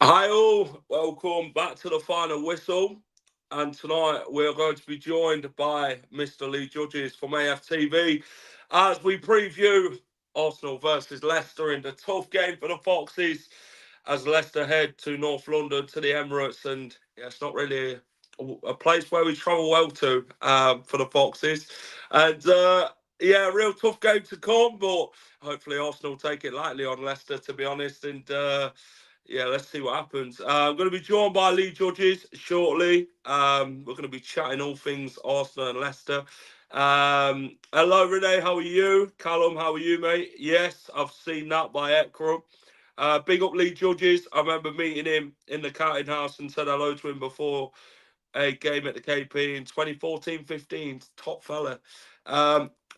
Hi all, welcome back to the final whistle, and tonight we're going to be joined by Mr. Lee Jorges from AFTV as we preview Arsenal versus Leicester in the tough game for the Foxes as Leicester head to North London to the Emirates, and yeah, it's not really a place where we travel well to for the Foxes, and yeah, a real tough game to come, but hopefully Arsenal take it lightly on Leicester, to be honest, and yeah, let's see what happens. I'm going to be joined by Lee Jorges shortly. We're going to be chatting all things Arsenal and Leicester. Hello, Renee. How are you? Callum, how are you, mate? Yes, I've seen that by Ekram. Big up Lee Jorges. I remember meeting him in the counting house and said hello to him before a game at the KP in 2014-15. Top fella.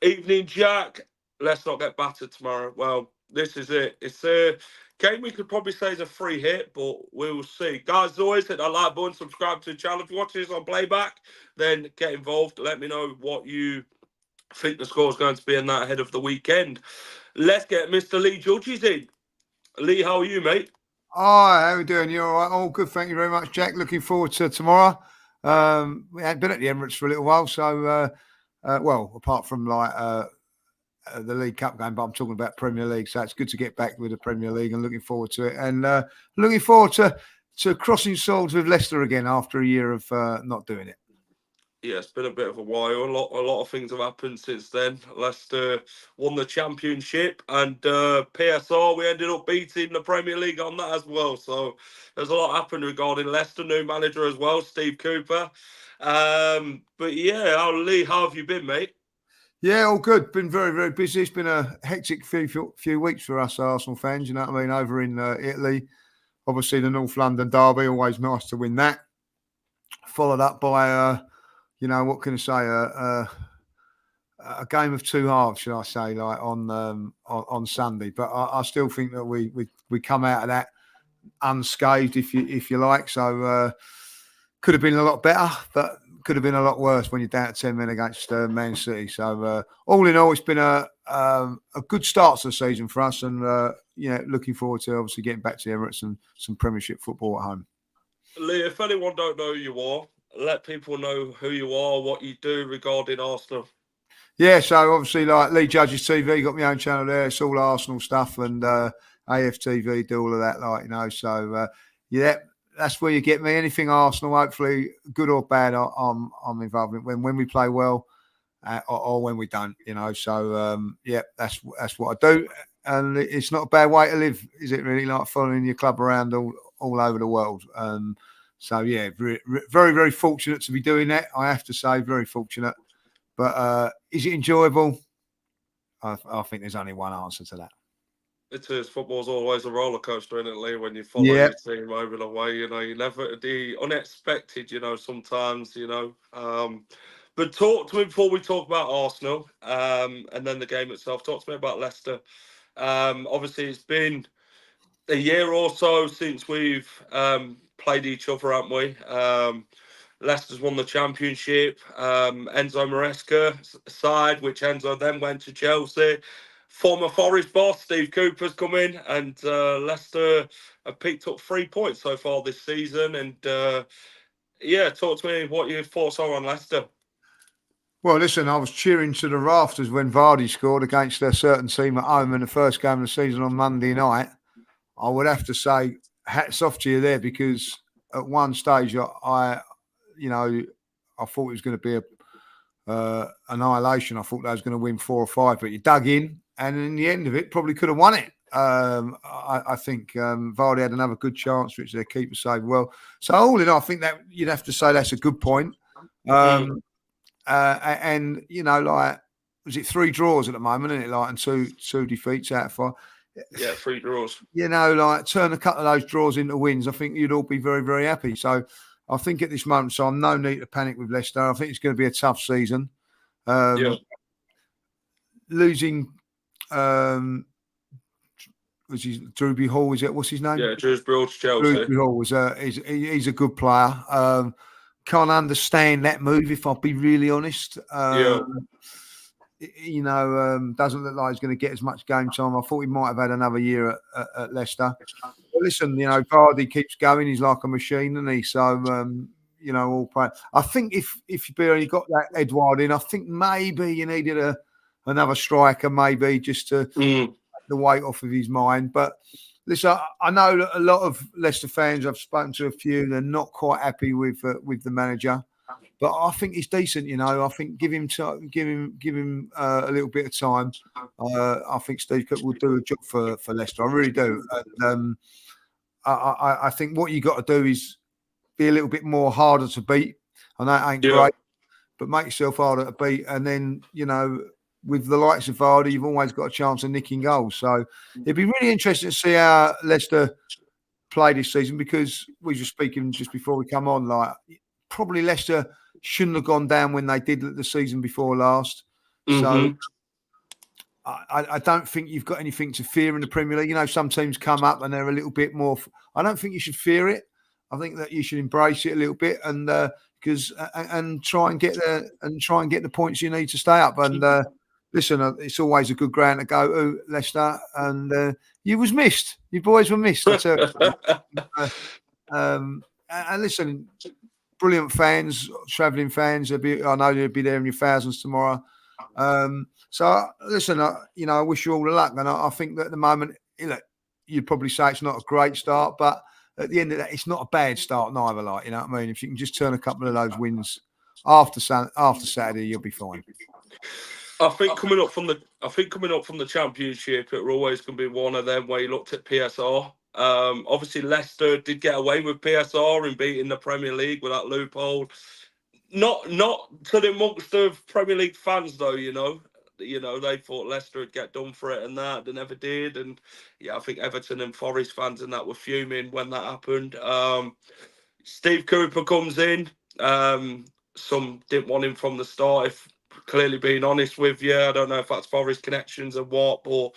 Evening, Jack. Let's not get battered tomorrow. Well, this is it. It's a game we could probably say is a free hit, but we will see. Guys, as always, hit that like button, subscribe to the channel. If you're watching this on playback, then get involved. Let me know what you think the score is going to be in that ahead of the weekend. Let's get Mr. Lee Jorges in. Lee, how are you, mate? Hi, how are we doing? You all right? All good, thank you very much, Jack. Looking forward to tomorrow. We hadn't been at the Emirates for a little while, so, well, apart from like the League Cup game, but I'm talking about Premier League, so it's good to get back with the Premier League and looking forward to it. And looking forward to crossing swords with Leicester again after a year of not doing it. Yeah, it's been a bit of a while. A lot of things have happened since then. Leicester won the Championship, and PSR, we ended up beating the Premier League on that as well. So there's a lot happened regarding Leicester, new manager as well, Steve Cooper. But yeah, Lee, how have you been, mate? Yeah, all good. Been very, very busy. It's been a hectic few weeks for us Arsenal fans, you know what I mean, over in Italy. Obviously, the North London derby, always nice to win that. Followed up by, you know, what can I say, a game of two halves, should I say, like on Sunday. But I still think that we come out of that unscathed, if you like. So could have been a lot better, but could have been a lot worse when you're down to 10 men against Man City. So all in all, it's been a good start to the season for us, and yeah, looking forward to obviously getting back to the Emirates and some Premiership football at home. Lee, if anyone don't know who you are, let people know who you are, what you do regarding Arsenal. Yeah, so obviously like Lee Jorges TV, got my own channel there. It's all Arsenal stuff, and AFTV do all of that, like, you know. So yeah, that's where you get me. Anything Arsenal, hopefully good or bad, I'm involved in when we play well or when we don't, you know. So yeah, that's what I do, and it's not a bad way to live, is it? Really, like following your club around all over the world. So yeah, very, very fortunate to be doing that. I have to say, very fortunate. But is it enjoyable? I think there's only one answer to that. It is. Football's always a roller coaster, isn't it, Lee? When you follow your team over the way, you know, you never the unexpected, you know, sometimes, you know. But talk to me before we talk about Arsenal, and then the game itself. Talk to me about Leicester. Obviously, it's been a year or so since we've played each other, haven't we? Leicester's won the Championship. Enzo Maresca's side, which Enzo then went to Chelsea. Former Forest boss Steve Cooper's come in, and Leicester have picked up 3 points so far this season. And yeah, talk to me what your thoughts are on Leicester. Well, listen, I was cheering to the rafters when Vardy scored against a certain team at home in the first game of the season on Monday night. I would have to say hats off to you there, because at one stage you know, I thought it was going to be a annihilation. I thought they was going to win 4 or 5, but you dug in, and in the end of it, probably could have won it. I think Vardy had another good chance, which their keeper saved well. So all in all, I think that you'd have to say that's a good point. And you know, like was it 3 draws at the moment, isn't it? Like, and two defeats out of 5. Yeah, 3 draws. You know, like turn a couple of those draws into wins. I think you'd all be very, very happy. So I think at this moment, so I'm no need to panic with Leicester. I think it's going to be a tough season. Losing, which is Drewby Hall, is it? What's his name? Yeah, Drewby to Chelsea. Drewby Hall he's a good player. Can't understand that move, if I'll be really honest. You know, doesn't look like he's going to get as much game time. I thought he might have had another year at Leicester. But listen, you know, Vardy keeps going. He's like a machine, isn't he? So, you know, all play. I think if you only got that Edouard in, I think maybe you needed another striker, maybe just to take the weight off of his mind. But listen, I know that a lot of Leicester fans, I've spoken to a few, they're not quite happy with the manager. But I think he's decent, you know. I think give him a little bit of time. I think Steve Cook will do a job for Leicester. I really do. And I think what you got to do is be a little bit more harder to beat. I know it ain't great, but make yourself harder to beat. And then, you know, with the likes of Vardy, you've always got a chance of nicking goals. So it'd be really interesting to see how Leicester play this season, because we were speaking just before we come on, like probably Leicester shouldn't have gone down when they did the season before last. So I don't think you've got anything to fear in the Premier League. You know, some teams come up and they're a little bit more. I don't think you should fear it. I think that you should embrace it a little bit and try and get the points you need to stay up. And listen, it's always a good ground to go to, Leicester. And you was missed. You boys were missed. I tell you. And listen. Brilliant fans, travelling fans. I know they'll be there in your thousands tomorrow. So listen, you know, I wish you all the luck, and I think that at the moment, you know, you'd probably say it's not a great start, but at the end of that, it's not a bad start neither. Like, you know what I mean? If you can just turn a couple of those wins after Saturday, you'll be fine. I think coming up from the Championship, it were always going to be one of them where you looked at PSR. Obviously, Leicester did get away with PSR in beating the Premier League with that loophole. Not to the amongst of Premier League fans though, you know, they thought Leicester would get done for it, and that they never did. And yeah, I think Everton and Forest fans and that were fuming when that happened. Steve Cooper comes in. Some didn't want him from the start. If clearly being honest with you, I don't know if that's Forest connections or what, but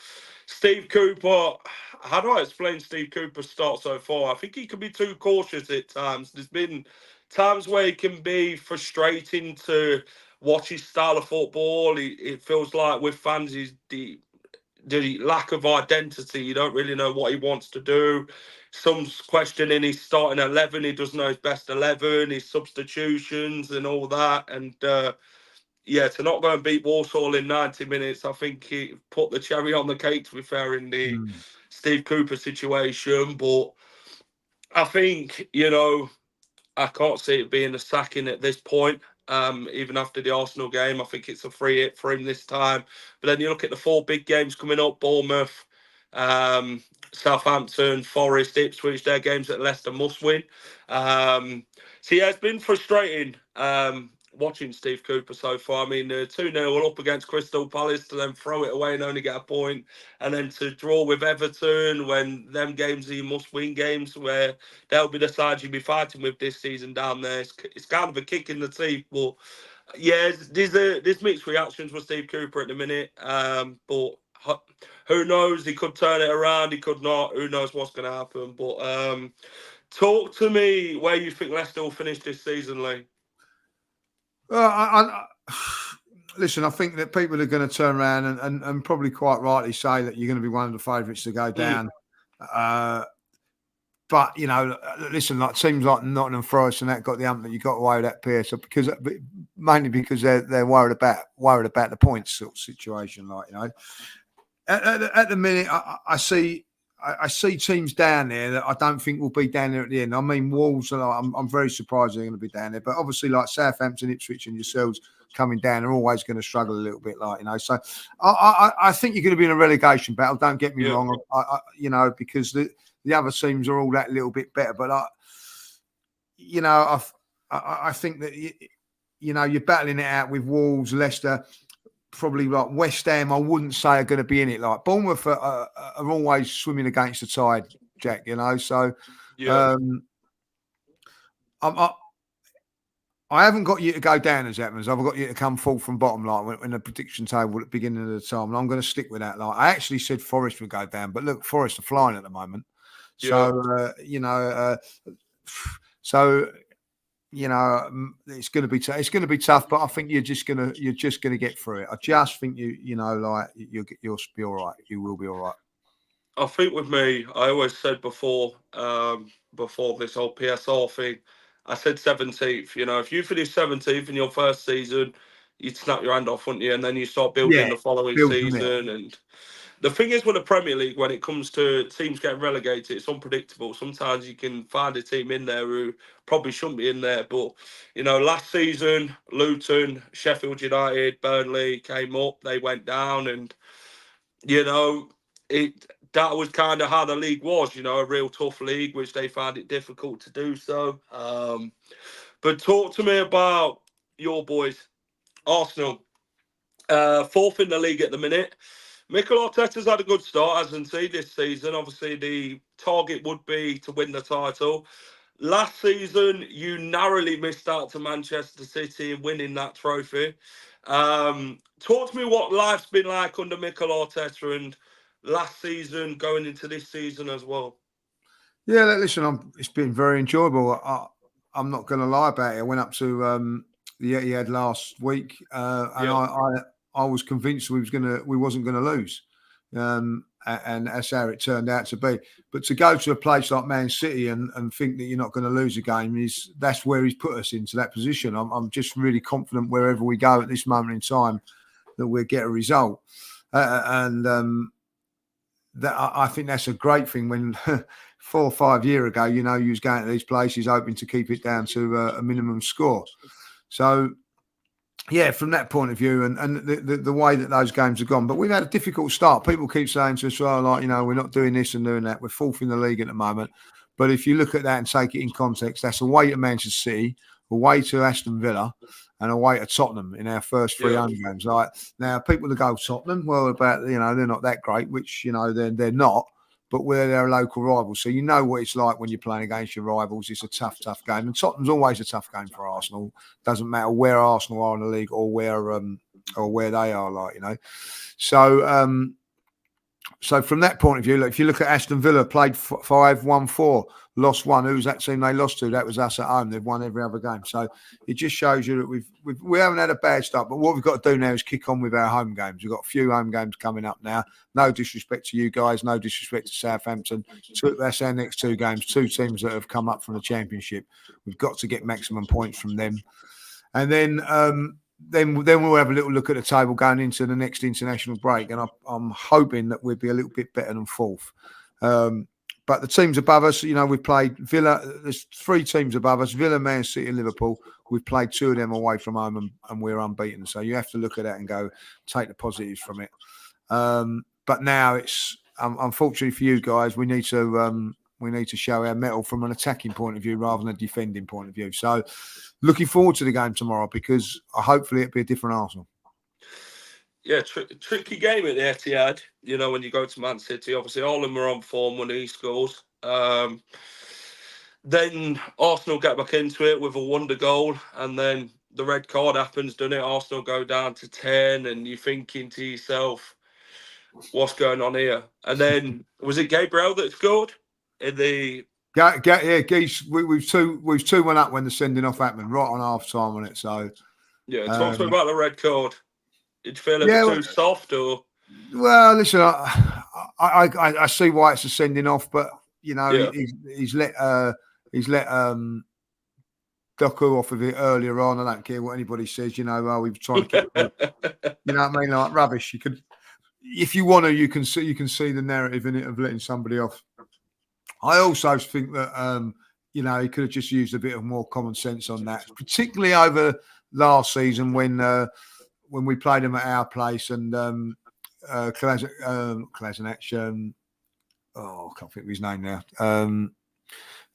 Steve Cooper. How do I explain Steve Cooper's start so far? I think he can be too cautious at times. There's been times where it can be frustrating to watch his style of football. It feels like with fans, the lack of identity. You don't really know what he wants to do. Some's questioning his starting 11. He doesn't know his best 11, his substitutions and all that. And to not go and beat Walsall in 90 minutes, I think he put the cherry on the cake, to be fair, in the Steve Cooper situation. But I think, you know, I can't see it being a sacking at this point. Even after the Arsenal game, I think it's a free hit for him this time. But then you look at the 4 big games coming up: Bournemouth, Southampton, Forest, Ipswich. Their games that Leicester must win. So yeah, it's been frustrating watching Steve Cooper so far. I mean, 2-0 up against Crystal Palace to then throw it away and only get a point, and then to draw with Everton when them games are must-win games where they'll be the sides you'll be fighting with this season down there. It's kind of a kick in the teeth, but yeah, there's mixed reactions with Steve Cooper at the minute. But who knows? He could turn it around. He could not. Who knows what's going to happen? But talk to me where you think Leicester will finish this season, Lee. Listen, I think that people are going to turn around and probably quite rightly say that you're going to be one of the favourites to go down. But, you know, listen, like teams like Nottingham Forest and that got the ump that you got away with that PSR mainly because they're worried about the points sort of situation. Like, you know, at the minute, I see teams down there that I don't think will be down there at the end. I mean, Wolves, I'm very surprised they're going to be down there. But obviously, like Southampton, Ipswich and yourselves coming down are always going to struggle a little bit, like, you know. So I think you're going to be in a relegation battle. Don't get me wrong, you know, because the other teams are all that little bit better. But, I think that, you know, you're battling it out with Wolves, Leicester, probably like West Ham, I wouldn't say are going to be in it. Like Bournemouth are always swimming against the tide, Jack. So Yeah. I haven't got you to go down as happens. I've got you to come full from bottom, like when the prediction table at the beginning of the time. And I'm going to stick with that. Like I actually said Forest would go down, but look, Forest are flying at the moment. So so it's going to be it's going to be tough. But I think you're just going to get through it. I just think you'll be all right. You will be all right. I think with me, I always said before this whole PSR thing, I said 17th. If you finish 17th in your first season, you'd snap your hand off, wouldn't you? And then you start building Yeah, the following build from it. season. And the thing is with the Premier League, when it comes to teams getting relegated, it's unpredictable. Sometimes you can find a team in there who probably shouldn't be in there. But, last season, Luton, Sheffield United, Burnley came up, they went down. And, that was kind of how the league was, a real tough league, which they found it difficult to do so. But talk to me about your boys, Arsenal, fourth in the league at the minute. Mikel Arteta's had a good start, hasn't he, this season? Obviously, the target would be to win the title. Last season, you narrowly missed out to Manchester City in winning that trophy. Talk to me what life's been like under Mikel Arteta and last season going into this season as well. Yeah, listen, it's been very enjoyable. I'm not going to lie about it. I went up to the Etihad last week, and I was convinced we wasn't going to lose, and that's how it turned out to be. But to go to a place like Man City and think that you're not going to lose a game that's where he's put us into that position. I'm just really confident wherever we go at this moment in time that we'll get a result, that I think that's a great thing. When 4 or 5 years ago, you was going to these places hoping to keep it down to a minimum score. So, yeah, from that point of view, and the way that those games have gone, but we've had a difficult start. People keep saying to us, "Well, we're not doing this and doing that. We're fourth in the league at the moment." But if you look at that and take it in context, that's away to Manchester City, away to Aston Villa, and away to Tottenham in our first 3 home games. Like now, people that go Tottenham, well, they're not that great, which they're not, but we're their local rivals, so you know what it's like when you're playing against your rivals. It's a tough game, and Tottenham's always a tough game for Arsenal. Doesn't matter where Arsenal are in the league or where they are, So. So from that point of view, if you look at Aston Villa, played 5, won 4, lost 1. Who's that team they lost to? That was us at home. They've won every other game. So it just shows you that we haven't had a bad start. But what we've got to do now is kick on with our home games. We've got a few home games coming up now. No disrespect to you guys. No disrespect to Southampton. That's our next 2 games. 2 teams that have come up from the Championship. We've got to get maximum points from them. And then we'll have a little look at the table going into the next international break, and I'm hoping that we'll be a little bit better than fourth. But the teams above us, we've played Villa. There's 3 teams above us: Villa, Man City, and Liverpool. We've played 2 of them away from home, and we're unbeaten. So you have to look at that and go, take the positives from it. But now it's unfortunately for you guys, we need to show our mettle from an attacking point of view rather than a defending point of view. So looking forward to the game tomorrow because hopefully it'll be a different Arsenal. Yeah, tricky game at the Etihad. When you go to Man City, obviously all of them are on form when he scores. Then Arsenal get back into it with a wonder goal, and then the red card happens, doesn't it? Arsenal go down to 10, and you're thinking to yourself, what's going on here? And then, was it Gabriel that scored? In the Geese, we've 2-1 up when the sending off happened, right on half time on it. So talk to me about the red card. Did you feel it was too soft, or? Well, listen, I see why it's a sending off, but he's let Doku off of it earlier on. I don't care what anybody says. We were trying to keep you know what I mean, like rubbish. You could, if you want to, you can see the narrative in it of letting somebody off. I also think that he could have just used a bit of more common sense on that, particularly over last season when we played him at our place and Kolasinac, I can't think of his name now.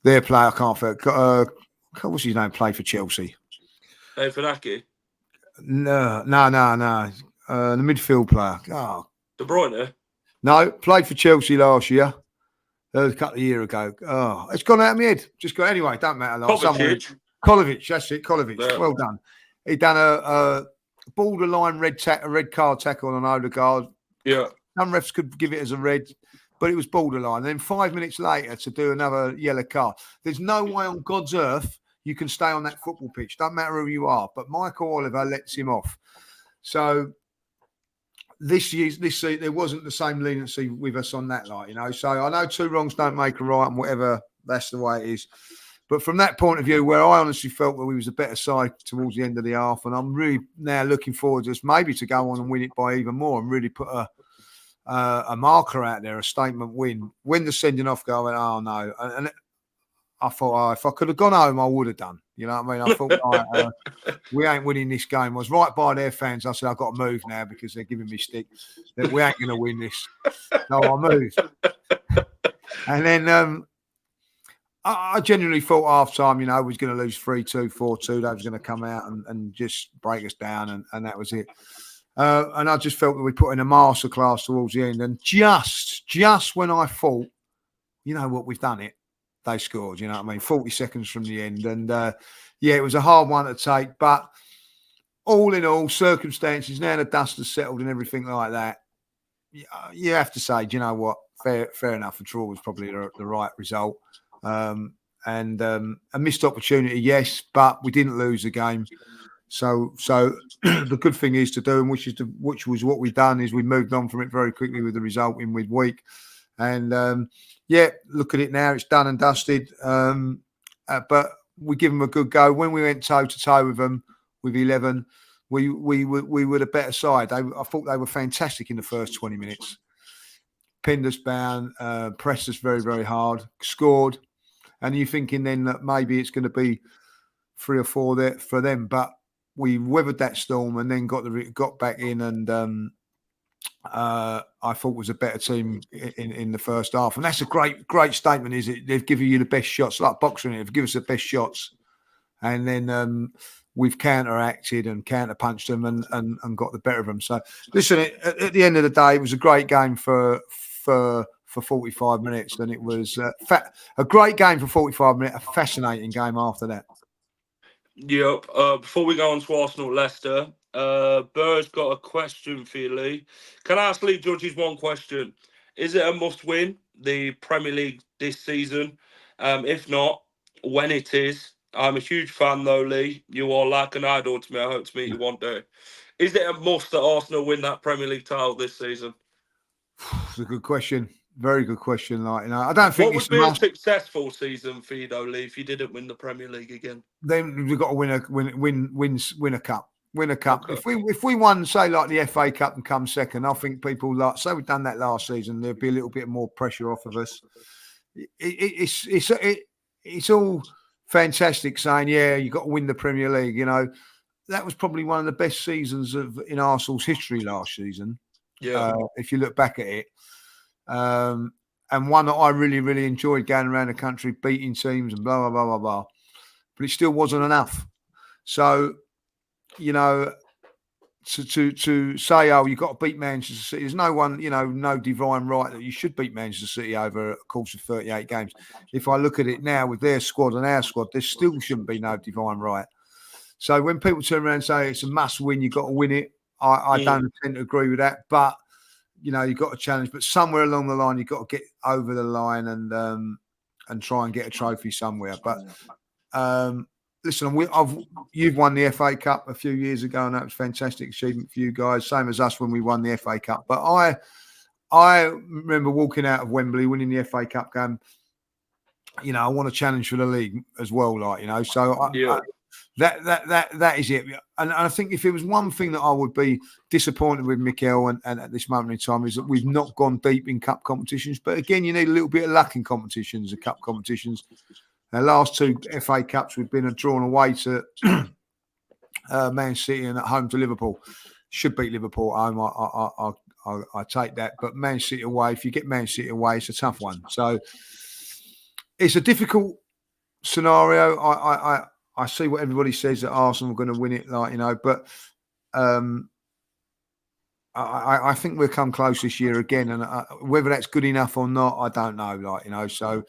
Their player, I can't think. What's his name? Played for Chelsea. Fanaki? No. The midfield player. Oh, De Bruyne. no, played for Chelsea last year. A couple of years ago. Oh, it's gone out of my head. Just got anyway. Don't matter. Like Kovacic. Kovacic. That's it. Kovacic. Yeah. Well done. He done a borderline red card tackle on Odegaard. Yeah. Some refs could give it as a red, but it was borderline. And then 5 minutes later to do another yellow card. There's no way on God's earth you can stay on that football pitch. Don't matter who you are. But Michael Oliver lets him off. So this there wasn't the same leniency with us on that, like, you know. So I know two wrongs don't make a right, and whatever, that's the way it is. But from that point of view, where I honestly felt that we was a better side towards the end of the half, and I'm really now looking forward to us maybe to go on and win it by even more and really put a marker out there, a statement win. When the sending off go, I went, oh no, and I thought, if I could have gone home, I would have done. You know what I mean? I thought, we ain't winning this game. I was right by their fans. I said, I've got to move now because they're giving me stick. That we ain't going to win this. So I moved. And then I genuinely thought half time, you know, we was going to lose 3-2, 4-2. They was going to come out and just break us down, and that was it. And I just felt that we put in a masterclass towards the end. And just when I thought, you know what, we've done it, they scored, you know what I mean? 40 seconds from the end. And, yeah, it was a hard one to take. But all in all, circumstances, now the dust has settled and everything like that, you have to say, do you know what? Fair enough. A draw was probably the right result. And a missed opportunity, yes, but we didn't lose the game. So the good thing is to do, and which was what we've done, is we moved on from it very quickly with the result in midweek. And yeah, look at it now; it's done and dusted. But we give them a good go. When we went toe to toe with them with 11, we were the better side. I thought they were fantastic in the first 20 minutes. Pinned us down, pressed us very, very hard, scored, and you're thinking then that maybe it's going to be 3 or 4 there for them, but we weathered that storm and then got back in, and I thought was a better team in the first half. And that's a great statement, is it? They've given you the best shots, like boxing. They've given us the best shots, and then we've counteracted and counterpunched them and got the better of them. So listen, at the end of the day, it was a great game for 45 minutes, and it was a great game for 45 minutes, a fascinating game after that. Yep. Before we go on to Arsenal Leicester, Burr's got a question for you, Lee. Can I ask Lee Judges one question? Is it a must-win, the Premier League this season? If not, when it is? I'm a huge fan, though, Lee. You are like an idol to me. I hope to meet you one day. Is it a must that Arsenal win that Premier League title this season? It's a good question. Very good question. Like, you know, I don't think what would be a successful season for you, though, Lee, if you didn't win the Premier League again? Then we've got to win a cup. Win a cup. Okay. If we won, say, like the FA Cup and come second, I think people say we've done that last season, there'd be a little bit more pressure off of us. It's all fantastic saying, yeah, you've got to win the Premier League. You know, that was probably one of the best seasons in Arsenal's history last season. Yeah, if you look back at it. And one that I really, really enjoyed, going around the country, beating teams and blah, blah, blah, blah, blah. But it still wasn't enough. So, you know, to say, oh, you've got to beat Manchester City, there's no divine right that you should beat Manchester City over a course of 38 games. If I look at it now with their squad and our squad, there still shouldn't be no divine right. So when people turn around and say it's a must win, you've got to win it, I don't tend to agree with that. But you know, you've got to challenge, but somewhere along the line, you've got to get over the line and try and get a trophy somewhere. But listen, you've won the FA Cup a few years ago, and that was a fantastic achievement for you guys. Same as us when we won the FA Cup. But I remember walking out of Wembley, winning the FA Cup game. You know, I want to challenge for the league as well, like, you know. So that is it. And I think if it was one thing that I would be disappointed with Mikel and at this moment in time, is that we've not gone deep in cup competitions. But again, you need a little bit of luck in competitions, the cup competitions. The last 2 FA Cups, we've been drawn away to Man City and at home to Liverpool. Should beat Liverpool at home. I take that. But Man City away, if you get Man City away, it's a tough one. So it's a difficult scenario. I see what everybody says that Arsenal are going to win it, like, you know, but I think we'll come close this year again, and whether that's good enough or not, I don't know. So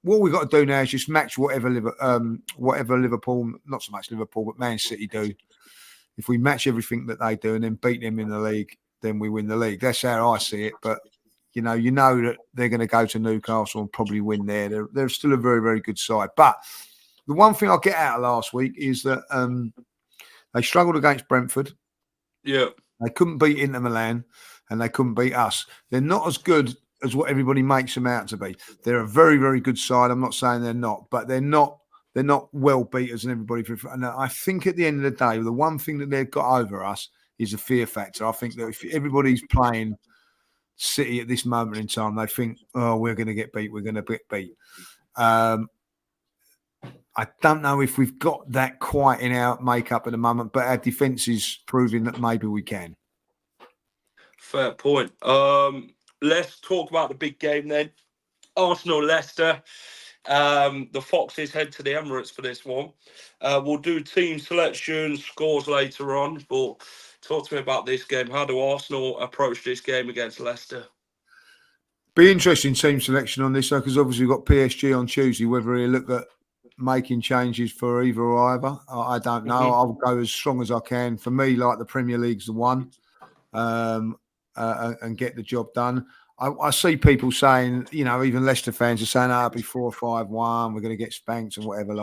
what we've got to do now is just match whatever Liverpool, not so much Liverpool, but Man City do. If we match everything that they do and then beat them in the league, then we win the league. That's how I see it. But you know that they're going to go to Newcastle and probably win there. They're still a very, very good side. But the one thing I get out of last week is that they struggled against Brentford. Yeah. They couldn't beat Inter Milan and they couldn't beat us. They're not as good as what everybody makes them out to be. They're a very, very good side. I'm not saying they're not, but they're not well beaters and everybody. And I think at the end of the day, the one thing that they've got over us is a fear factor. I think that if everybody's playing City at this moment in time, they think, oh, we're going to get beat. We're going to get beat. I don't know if we've got that quite in our makeup at the moment, but our defence is proving that maybe we can. Fair point. Let's talk about the big game then. Arsenal-Leicester. The Foxes head to the Emirates for this one. We'll do team selection, scores later on, but talk to me about this game. How do Arsenal approach this game against Leicester? Be interesting team selection on this, because obviously we've got PSG on Tuesday, whether he look at making changes for either or either. I don't know. Mm-hmm. I'll go as strong as I can. For me, like the Premier League's the one, and get the job done. I see people saying, you know, even Leicester fans are saying, it'll be 4-5-1, we're going to get spanked and whatever.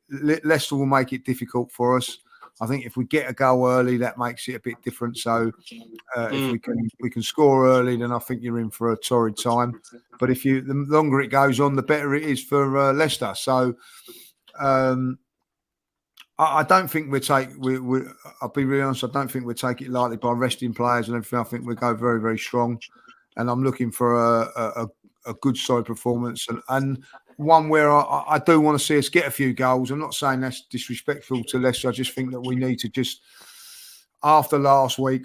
Leicester will make it difficult for us. I think if we get a goal early, that makes it a bit different. So if we can score early, then I think you're in for a torrid time. But the longer it goes on, the better it is for Leicester. So I don't think I'll be really honest. I don't think we'll take it lightly by resting players and everything. I think we'll go very, very strong. And I'm looking for a good side performance and one where I do want to see us get a few goals. I'm not saying that's disrespectful to Leicester. I just think that we need to just, after last week,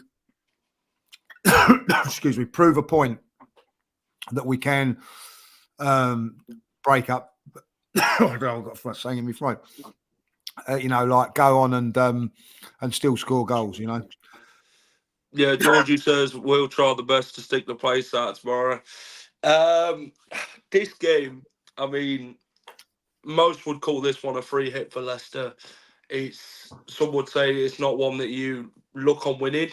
excuse me, prove a point that we can break up. I've got a saying in my throat. Go on and still score goals. Yeah, Jorges says we'll try the best to stick the place out tomorrow. This game, I mean, most would call this one a free hit for Leicester. Some would say it's not one that you look on winning.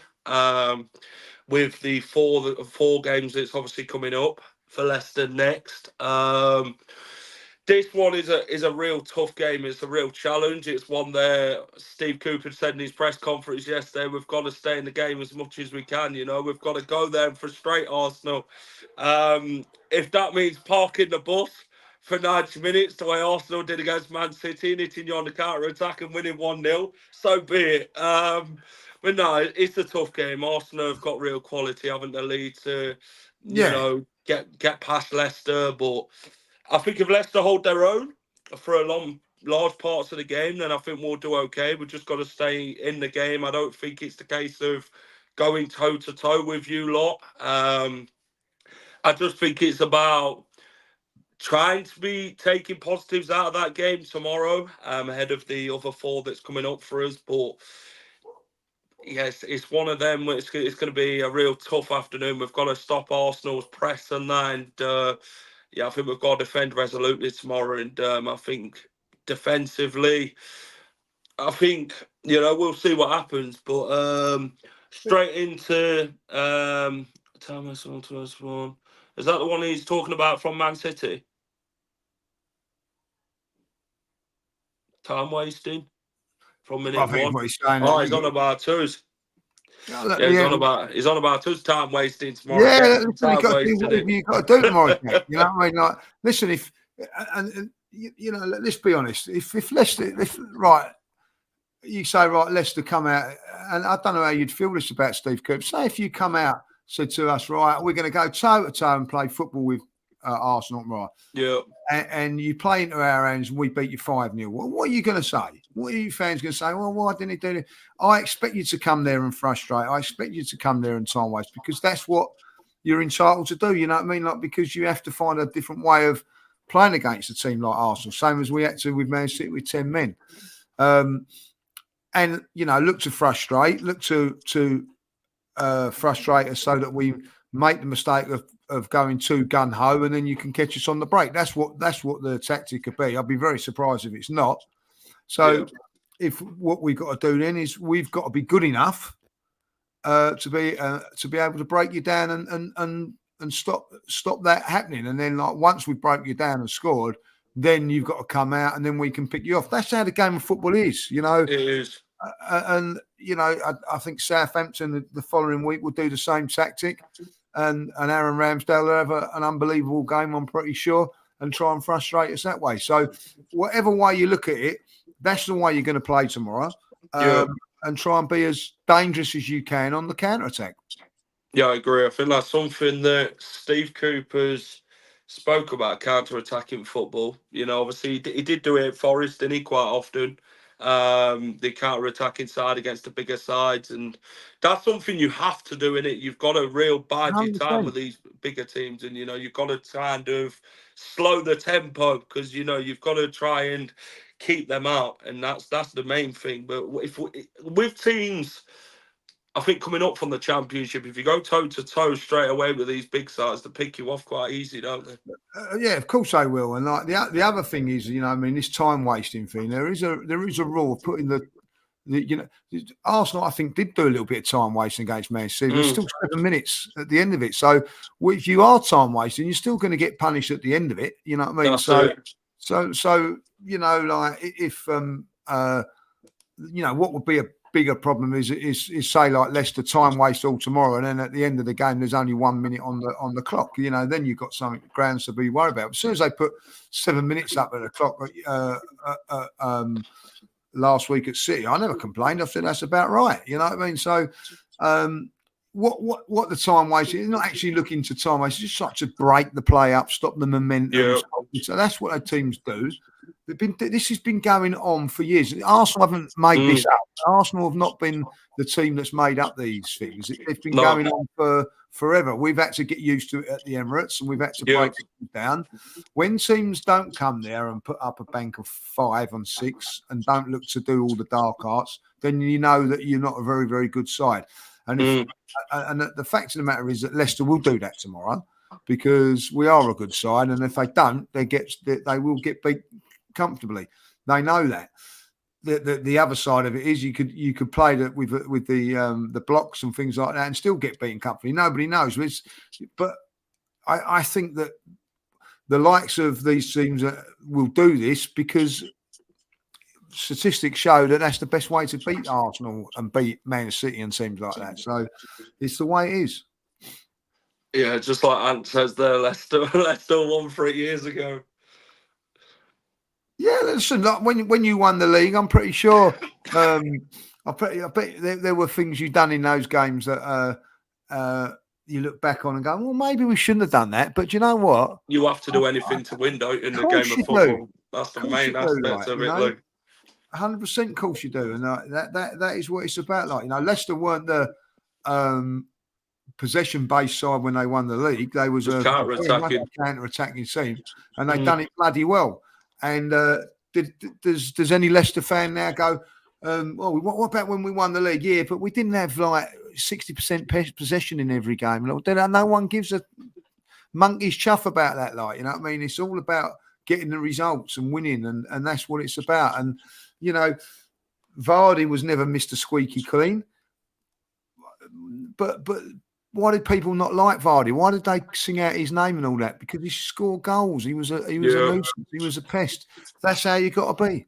With the four games that's obviously coming up for Leicester next. This one is a real tough game. It's a real challenge. It's one there. Steve Cooper said in his press conference yesterday, we've got to stay in the game as much as we can. We've got to go there and frustrate Arsenal. If that means parking the bus for 90 minutes, the way Arsenal did against Man City, and hitting you on the counter-attack and winning 1-0, so be it. But no, it's a tough game. Arsenal have got real quality, haven't they, Lee, to, get past Leicester, but I think if Leicester hold their own for large parts of the game, then I think we'll do okay. We've just got to stay in the game. I don't think it's the case of going toe-to-toe with you lot. I just think it's about trying to be taking positives out of that game tomorrow, ahead of the other four that's coming up for us. But yes, it's one of them. It's going to be a real tough afternoon. We've got to stop Arsenal's press and that. And I think we've got to defend resolutely tomorrow. And I think defensively, I think, we'll see what happens. But straight into Thomas one. Is that the one he's talking about from Man City? Time wasting from minute I think one. what he's saying. Oh, he's on about twos. He's on about us time wasting tomorrow. Yeah, you've got to do whatever you've got to do tomorrow. You know what I mean? Listen, let's be honest. If Leicester, you say Leicester come out, and I don't know how you'd feel this about Steve Cooper. Say if you come out, said to us, right, we're going to go toe to toe and play football with Arsenal, right? Yeah. And you play into our hands and we beat you 5-0. What are you going to say? What are you fans going to say? Well, why didn't he do it? I expect you to come there and frustrate. I expect you to come there and time waste, because that's what you're entitled to do. You know what I mean? Because you have to find a different way of playing against a team like Arsenal, same as we had to with Man City with 10 men. And, look to frustrate, look to frustrate us so that we make the mistake of going too gun ho, and then you can catch us on the break. That's what the tactic could be. I'd be very surprised if it's not. So, if what we've got to do then is we've got to be good enough to be able to break you down and stop that happening. And then, like, once we broke you down and scored, then you've got to come out, and then we can pick you off. That's how the game of football is, you know. It is. And you know, I think Southampton the following week will do the same tactic, and Aaron Ramsdale will have an unbelievable game, I'm pretty sure, and try and frustrate us that way. So, whatever way you look at it, that's the way you're going to play tomorrow, and try and be as dangerous as you can on the counter attack. Yeah, I agree. I think that's something that Steve Cooper's spoke about, counter-attacking football. You know, obviously he did do it at Forest, didn't he, quite often? The counter-attacking side against the bigger sides, and that's something you have to do in it. You've got to real bide your time with these bigger teams, and you know you've got to kind of slow the tempo because you know you've got to try and keep them out, and that's the main thing. But if with teams, I think coming up from the Championship, if you go toe to toe straight away with these big sides, they pick you off quite easy, don't they? Yeah, of course they will. And like the other thing is, you know, I mean, this time wasting thing. There is a rule of putting the you know, Arsenal, I think, did do a little bit of time wasting against Man City. There's still 7 minutes at the end of it. So if you are time wasting, you're still going to get punished at the end of it. You know what I mean? That's So you know, like if you know, what would be a bigger problem is say like Leicester time waste all tomorrow, and then at the end of the game there's only 1 minute on the clock. You know, then you've got something grounds to be worried about. As soon as they put 7 minutes up at the clock last week at City, I never complained. I said that's about right. You know what I mean? So what the time waste is not actually looking to time waste, it's just like to break the play up, stop the momentum. So that's what our teams do. This has been going on for years. Arsenal haven't made this up. Arsenal have not been the team that's made up these things. It's been going on for forever. We've had to get used to it at the Emirates, and we've had to break it down. When teams don't come there and put up a bank of 5 on 6 and don't look to do all the dark arts, then you know that you're not a very, very good side. And and the fact of the matter is that Leicester will do that tomorrow because we are a good side, and if they don't, they will get beat comfortably. They know that. The other side of it is you could play that with the blocks and things like that and still get beaten comfortably. Nobody knows. But I think that the likes of these teams will do this because statistics show that that's the best way to beat Arsenal and beat Man City and teams like that. So it's the way it is. Yeah, just like Ant says there, Leicester won 3 years ago. Yeah, listen, like when you won the league, I'm pretty sure. I bet there were things you've done in those games that you look back on and go, well, maybe we shouldn't have done that. But you know what? You have to do anything to win, don't you, in the game of football? That's the main aspect of it, Luke. 100%, of course you do, and that is what it's about. Like, you know, Leicester weren't the possession-based side when they won the league. They was a counter-attacking team, and they done it bloody well. And does any Leicester fan now go, what about when we won the league? Yeah, but we didn't have like 60% possession in every game. No one gives a monkey's chuff about that. Like, you know what I mean? It's all about getting the results and winning, and that's what it's about. And you know, Vardy was never Mr. Squeaky Clean, but why did people not like Vardy? Why did they sing out his name and all that? Because he scored goals. He was a nuisance. He was a pest. That's how you got to be.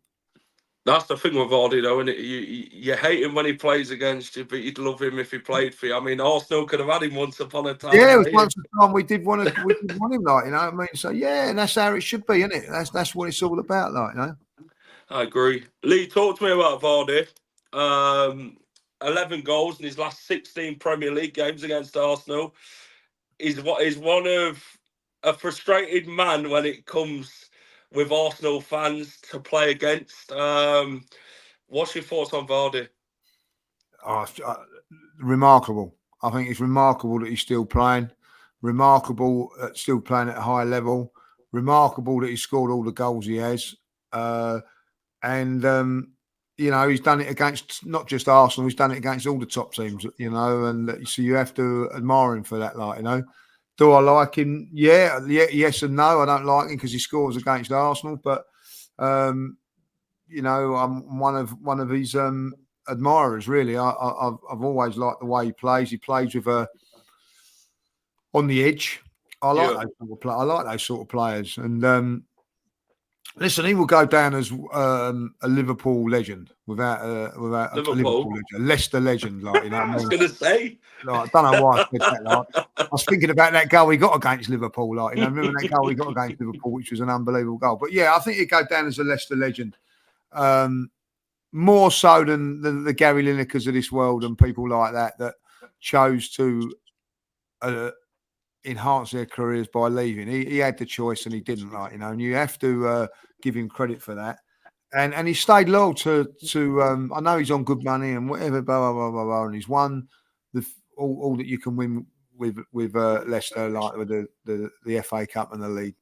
That's the thing with Vardy, though, isn't it? You hate him when he plays against you, but you'd love him if he played for you. I mean, Arsenal could have had him once upon a time. Yeah, it was once upon a time we did want him, like, you know what I mean? So yeah, and that's how it should be, isn't it? That's what it's all about, like, you know. I agree. Lee, talk to me about Vardy. 11 goals in his last 16 Premier League games against Arsenal. He's one of a frustrated man when it comes with Arsenal fans to play against. What's your thoughts on Vardy? Remarkable. I think it's remarkable that he's still playing. Remarkable at still playing at a high level. Remarkable that he scored all the goals he has. And you know, he's done it against not just Arsenal, he's done it against all the top teams, you know, and so you have to admire him for that, like, you know. Do I like him? Yeah, yes and no. I don't like him because he scores against Arsenal, but you know, I'm one of his admirers. Really, I've always liked the way he plays. He plays with a on the edge. I like those sort of I like those sort of players. And listen, he will go down as a Liverpool legend without a Liverpool legend, a Leicester legend. Like, you know, what I was going to say. Like, I don't know why I said that. Like, I was thinking about that goal he got against Liverpool. Like, you know, remember that goal he got against Liverpool, which was an unbelievable goal. But yeah, I think he'd go down as a Leicester legend. More so than the Gary Linekers of this world and people like that chose to enhance their careers by leaving. He had the choice and he didn't, like, you know, and you have to give him credit for that. And he stayed loyal to I know he's on good money and whatever, blah, blah, blah, blah, blah, and he's won all that you can win with Leicester, like with the FA Cup and the league.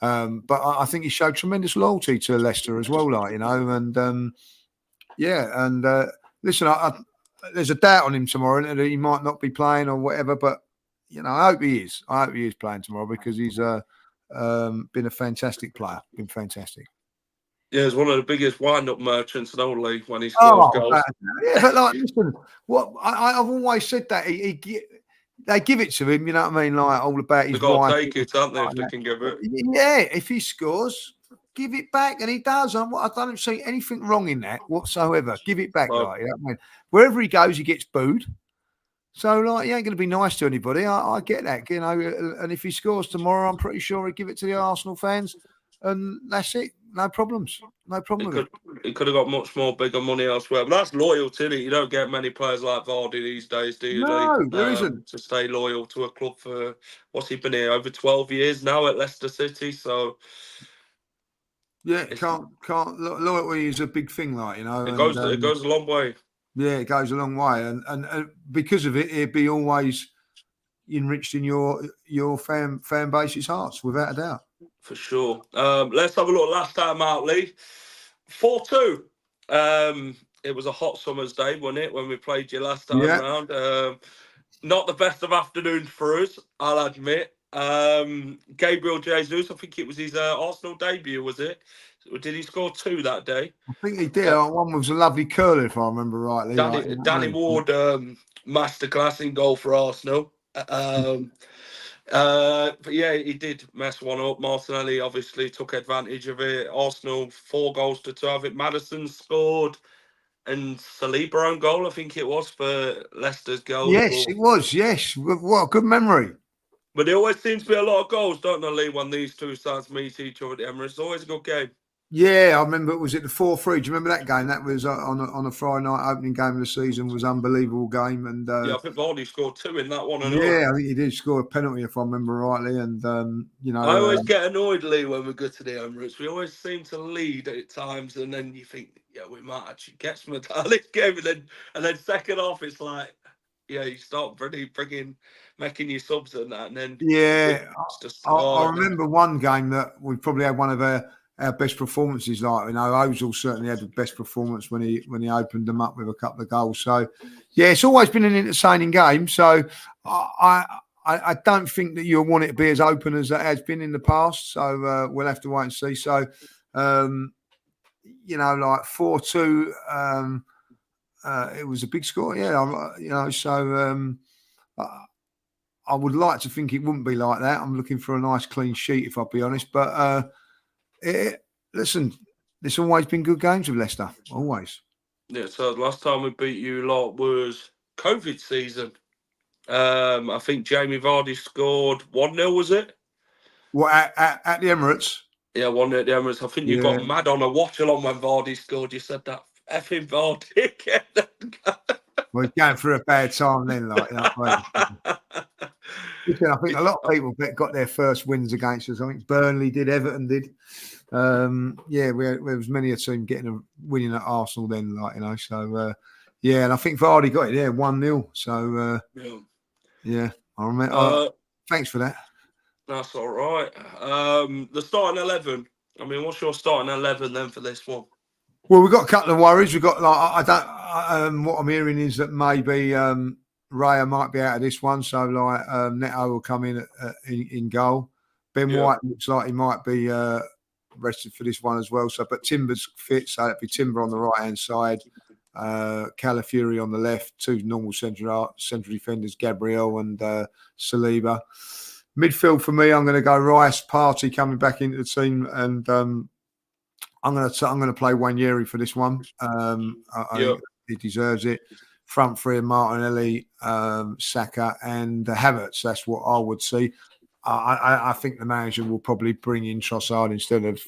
But I think he showed tremendous loyalty to Leicester as well, like, you know, and listen, there's a doubt on him tomorrow that he might not be playing or whatever, but you know, I hope he is. I hope he is playing tomorrow because he's been a fantastic player. Been fantastic. Yeah, he's one of the biggest wind-up merchants in the whole league when he scores goals. Yeah, but like, listen, what I've always said that they give it to him. You know what I mean? Like all about his. They've got to take it, haven't they? If they can give it. Yeah, if he scores, give it back, and he does. I don't see anything wrong in that whatsoever. Give it back, like, you know what I mean? Wherever he goes, he gets booed. So, like, he ain't going to be nice to anybody. I get that, you know. And if he scores tomorrow, I'm pretty sure he'd give it to the Arsenal fans, and that's it. No problems. No problem with it. He could have got much more bigger money elsewhere. But that's loyalty, isn't it? You don't get many players like Vardy these days, do you? No, there isn't. To stay loyal to a club for, what's he been here, over 12 years now at Leicester City. So, yeah, can't loyalty is a big thing, like, you know. It goes a long way. Yeah, it goes a long way, and because of it, it'd be always enriched in your fan base's hearts, without a doubt. For sure. Let's have a look. Last time out, Lee, 4-2. It was a hot summer's day, wasn't it, when we played you last time round? Not the best of afternoons for us, I'll admit. Gabriel Jesus, I think it was his Arsenal debut, was it? Did he score 2 that day? I think he did. One was a lovely curler, if I remember rightly. Danny Ward, masterclass in goal for Arsenal. But yeah, he did mess one up. Martinelli obviously took advantage of it. Arsenal 4 goals to 2. I think Maddison scored, and Saliba own goal, I think it was, for Leicester's goal. Yes, it was. Yes, what a good memory. But there always seems to be a lot of goals, don't there, Lee, when these two sides meet each other at the Emirates? It's always a good game. Yeah, I remember. Was it the 4-3? Do you remember that game? That was on a Friday night opening game of the season. Was an unbelievable game. And yeah, I think Vardy scored 2 in that one. Yeah, I think he did score a penalty, if I remember rightly. And you know, I always get annoyed, Lee, when we go to the Emirates. We always seem to lead at times, and then you think, yeah, we might actually get some of this game, and then second half, it's like, yeah, you start making your subs and that, and then I remember one game that we probably had one of our best performances. Like, you know, Ozil certainly had the best performance when he opened them up with a couple of goals. So yeah, it's always been an entertaining game. So I don't think that you'll want it to be as open as it has been in the past. So we'll have to wait and see. So you know, like 4-2. It was a big score, yeah. You know, so I would like to think it wouldn't be like that. I'm looking for a nice clean sheet, if I'll be honest. But listen, there's always been good games with Leicester, always. Yeah. So the last time we beat you lot was COVID season. I think Jamie Vardy scored 1-0. Was it? What, at the Emirates? Yeah, 1-0 at the Emirates. I think you got mad on a watch along when Vardy scored. You said that effing Vardy again. Well, he's going through a bad time then, like, you know. Listen, I think a lot of people got their first wins against us. I think Burnley did, Everton did. Yeah, there was many a team winning at Arsenal then, like, you know. So yeah, and I think Vardy got it there 1-0. So yeah, I remember. Thanks for that. That's all right. The starting 11. I mean, what's your starting 11 then for this one? Well, we've got a couple of worries. We've got what I'm hearing is that maybe Raya might be out of this one, so Neto will come in goal. Ben White looks like he might be rested for this one as well. So, but Timber's fit, so it'd be Timber on the right hand side, Calafiori on the left, two normal central defenders, Gabriel and Saliba. Midfield for me, I'm going to go Rice, Party coming back into the team, and I'm going to play Wanyeri for this one. I think he deserves it. Front three of Martinelli, Saka, and Havertz. That's what I would see. I think the manager will probably bring in Trossard instead of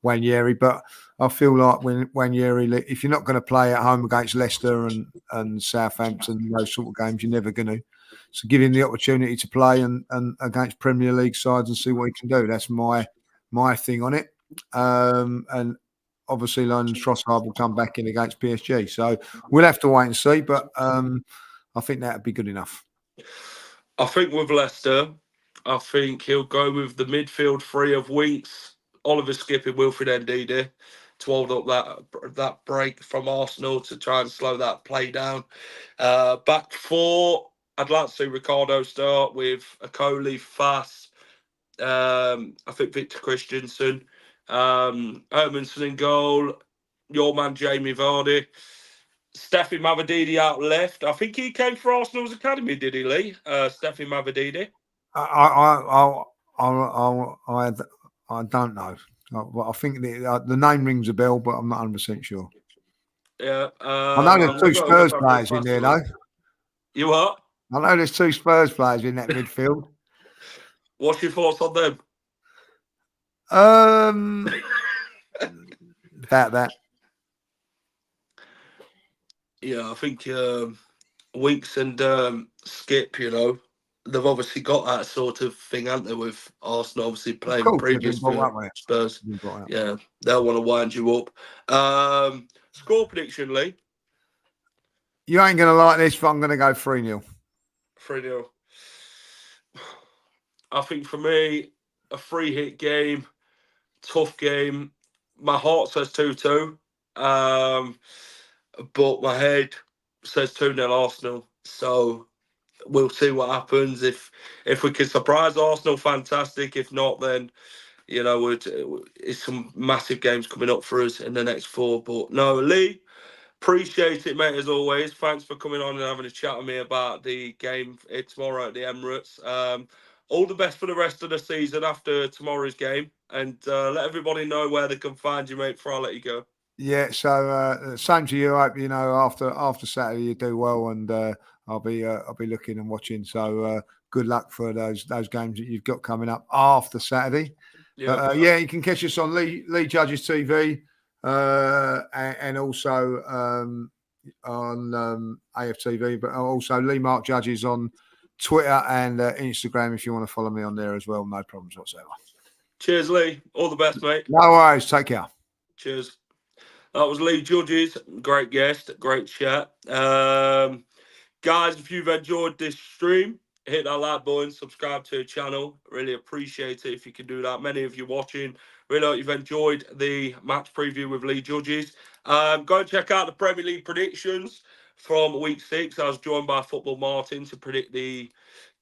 Wanyeri, but I feel like when Wanyeri, if you're not going to play at home against Leicester and Southampton, those sort of games, you're never going to. So give him the opportunity to play and against Premier League sides and see what he can do. That's my thing on it. And obviously, London Trossard will come back in against PSG. So we'll have to wait and see, but I think that would be good enough. I think with Leicester, I think he'll go with the midfield three of Winks, Oliver Skippy, Wilfred Ndidi to hold up that break from Arsenal to try and slow that play down. Back four, I'd like to see Ricardo start with Akoli, Fass, I think Victor Christensen, Hermanson in goal, your man Jamie Vardy. Steffi Mavadidi out left. I think he came for Arsenal's academy, did he, Lee? Steffi Mavadidi. I don't know. I think the name rings a bell, but I'm not 100% sure. Yeah. I know there's two Spurs players in there, though. You what? I know there's two Spurs players in that midfield. What's your thoughts on them? About that. Yeah, I think Winks and Skip, they've obviously got that sort of thing, haven't they, with Arsenal obviously playing previous Spurs. Yeah, they'll want to wind you up. Score prediction, Lee? You ain't going to like this, but I'm going to go 3-0. 3-0. I think for me, a free-hit game, tough game. My heart says 2-2. But my head says 2-0 Arsenal. So we'll see what happens. If we can surprise Arsenal, fantastic. If not, then, it's some massive games coming up for us in the next four. But no, Lee, appreciate it, mate, as always. Thanks for coming on and having a chat with me about the game tomorrow at the Emirates. All the best for the rest of the season after tomorrow's game. And let everybody know where they can find you, mate, before I let you go. Yeah, so same to you. I hope after Saturday you do well, and I'll be looking and watching. So good luck for those games that you've got coming up after Saturday. Yeah, you can catch us on Lee Judges TV and also on AFTV, but also Lee Mark Judges on Twitter and Instagram if you want to follow me on there as well. No problems whatsoever. Cheers, Lee. All the best, mate. No worries. Take care. Cheers. That was Lee Judges. Great guest. Great chat. Guys, if you've enjoyed this stream, hit that like button, subscribe to the channel. Really appreciate it if you can do that. Many of you watching, really hope you've enjoyed the match preview with Lee Judges. Go and check out the Premier League predictions from week 6. I was joined by Football Martin to predict the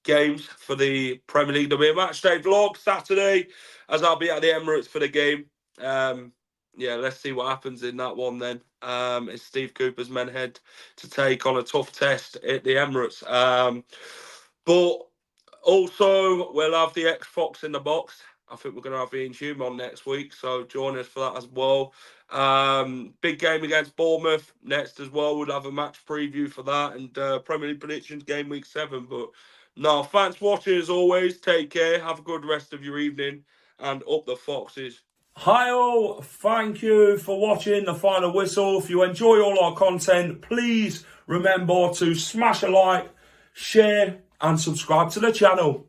games for the Premier League. There'll be a match day vlog Saturday as I'll be at the Emirates for the game. Yeah, let's see what happens in that one then. It's Steve Cooper's men head to take on a tough test at the Emirates. But also, we'll have the X-Fox in the box. I think we're going to have Ian Hume on next week, so join us for that as well. Big game against Bournemouth next as well. We'll have a match preview for that and Premier League predictions game week 7. But no, thanks for watching as always. Take care. Have a good rest of your evening and up the Foxes. Hi all, thank you for watching The Final Whistle. If you enjoy all our content, please remember to smash a like, share and subscribe to the channel.